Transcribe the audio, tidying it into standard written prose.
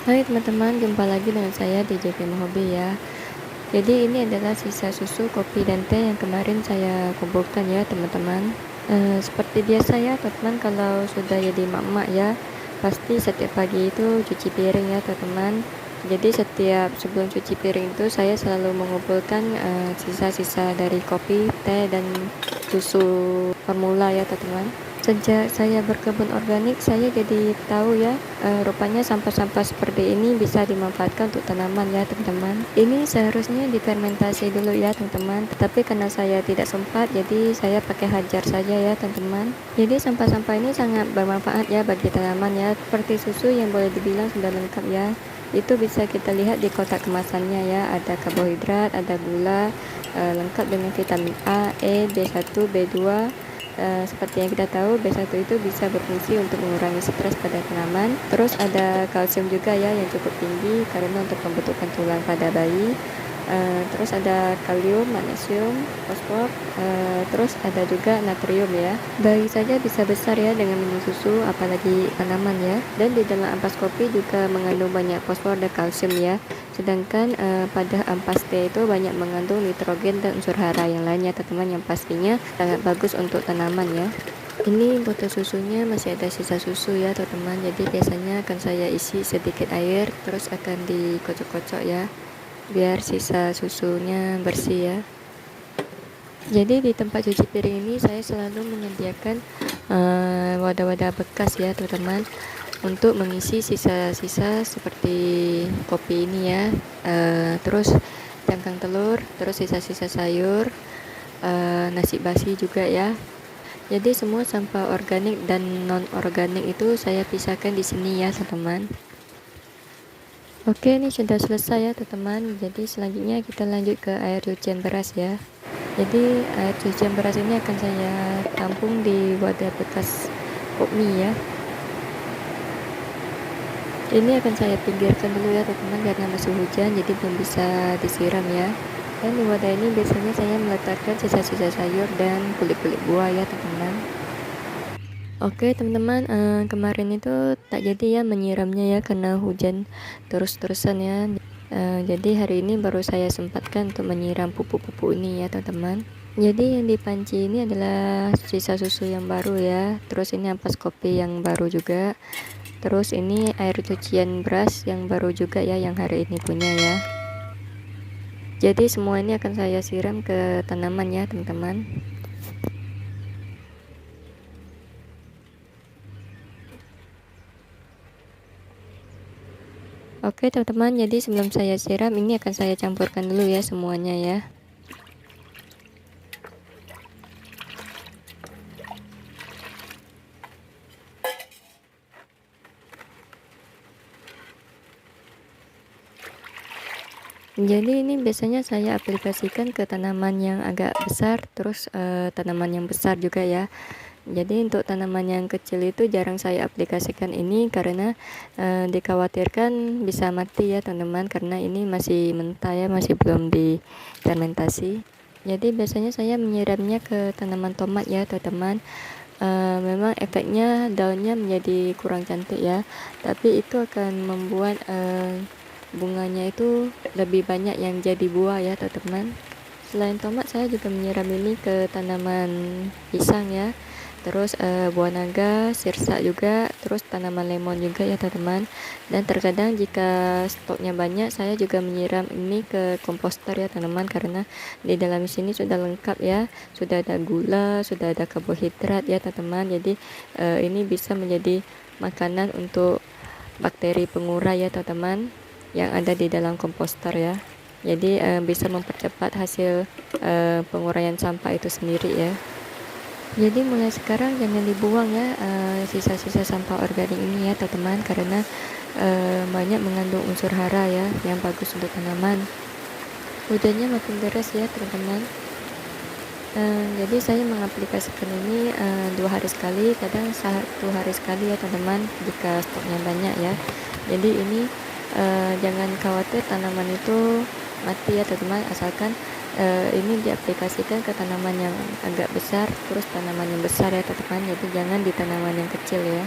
Hai teman-teman, jumpa lagi dengan saya di JPM Hobi ya. Jadi ini adalah sisa susu, kopi, dan teh yang kemarin saya kumpulkan ya teman-teman. Seperti biasa ya teman-teman, kalau sudah jadi emak-emak ya, pasti setiap pagi itu cuci piring ya teman-teman. Jadi setiap sebelum cuci piring itu saya selalu mengumpulkan sisa-sisa dari kopi, teh, dan susu formula ya teman-teman. Sejak saya berkebun organik, saya jadi tahu ya, rupanya sampah-sampah seperti ini bisa dimanfaatkan untuk tanaman ya teman-teman. Ini seharusnya difermentasi dulu ya teman-teman, tetapi karena saya tidak sempat, jadi saya pakai hajar saja ya teman-teman. Jadi sampah-sampah ini sangat bermanfaat ya bagi tanaman ya, seperti susu yang boleh dibilang sudah lengkap ya. Itu bisa kita lihat di kotak kemasannya ya, ada karbohidrat, ada gula, lengkap dengan vitamin A, E, B1, B2. Seperti yang kita tahu, B1 itu bisa berfungsi untuk mengurangi stres pada tanaman. Terus ada kalsium juga ya yang cukup tinggi karena untuk pembentukan tulang pada bayi. Terus ada kalium, magnesium, fosfor, terus ada juga natrium ya. Bayi saja bisa besar ya dengan minum susu, apalagi tanaman ya. Dan di dalam ampas kopi juga mengandung banyak fosfor dan kalsium ya. Sedangkan pada ampas teh itu banyak mengandung nitrogen dan unsur hara yang lainnya teman-teman, yang pastinya sangat bagus untuk tanaman ya. Ini botol susunya masih ada sisa susu ya teman-teman, jadi biasanya akan saya isi sedikit air terus akan dikocok-kocok ya biar sisa susunya bersih ya. Jadi di tempat cuci piring ini saya selalu menyediakan wadah-wadah bekas ya teman-teman, untuk mengisi sisa-sisa seperti kopi ini ya, terus cangkang telur, terus sisa-sisa sayur, nasi basi juga ya. Jadi semua sampah organik dan non organik itu saya pisahkan di sini ya teman-teman. Oke, ini sudah selesai ya teman-teman. Jadi selanjutnya kita lanjut ke air cucian beras ya. Jadi air cucian beras ini akan saya tampung di wadah bekas pop mie ya. Ini akan saya pinggirkan dulu ya teman-teman karena masih hujan, jadi belum bisa disiram ya. Dan di wadah ini biasanya saya meletakkan sisa-sisa sayur dan kulit-kulit buah ya teman-teman. Oke teman-teman, kemarin itu tak jadi ya menyiramnya ya karena hujan terus-terusan ya. Jadi hari ini baru saya sempatkan untuk menyiram pupuk-pupuk ini ya teman-teman. Jadi yang di panci ini adalah sisa susu yang baru ya, terus ini ampas kopi yang baru juga, terus ini air cucian beras yang baru juga ya, yang hari ini punya ya. Jadi semua ini akan saya siram ke tanaman ya teman-teman. Oke teman-teman, jadi sebelum saya siram ini akan saya campurkan dulu ya semuanya ya. Jadi ini biasanya saya aplikasikan ke tanaman yang agak besar, terus tanaman yang besar juga ya. Jadi untuk tanaman yang kecil itu jarang saya aplikasikan ini karena dikhawatirkan bisa mati ya teman-teman, karena ini masih mentah ya, masih belum difermentasi. Jadi biasanya saya menyiramnya ke tanaman tomat ya teman-teman. Memang efeknya daunnya menjadi kurang cantik ya, tapi itu akan membuat bunganya itu lebih banyak yang jadi buah ya teman-teman. Selain tomat, saya juga menyiram ini ke tanaman pisang ya, terus buah naga, sirsa juga, terus tanaman lemon juga ya teman-teman. Dan terkadang jika stoknya banyak, saya juga menyiram ini ke komposter ya teman-teman, karena di dalam sini sudah lengkap ya, sudah ada gula, sudah ada karbohidrat ya teman-teman. Jadi ini bisa menjadi makanan untuk bakteri pengurai ya teman-teman yang ada di dalam komposter ya. Jadi bisa mempercepat hasil penguraian sampah itu sendiri ya. Jadi mulai sekarang jangan dibuang ya sisa-sisa sampah organik ini ya teman-teman, karena banyak mengandung unsur hara ya yang bagus untuk tanaman. Hujannya makin deras ya teman-teman. Jadi saya mengaplikasikan ini 2 hari sekali, kadang 1 hari sekali ya teman-teman jika stoknya banyak ya. Jadi ini jangan khawatir tanaman itu mati ya teman-teman, asalkan ini diaplikasikan ke tanaman yang agak besar, terus tanaman yang besar ya teman-teman. Jadi jangan di tanaman yang kecil ya.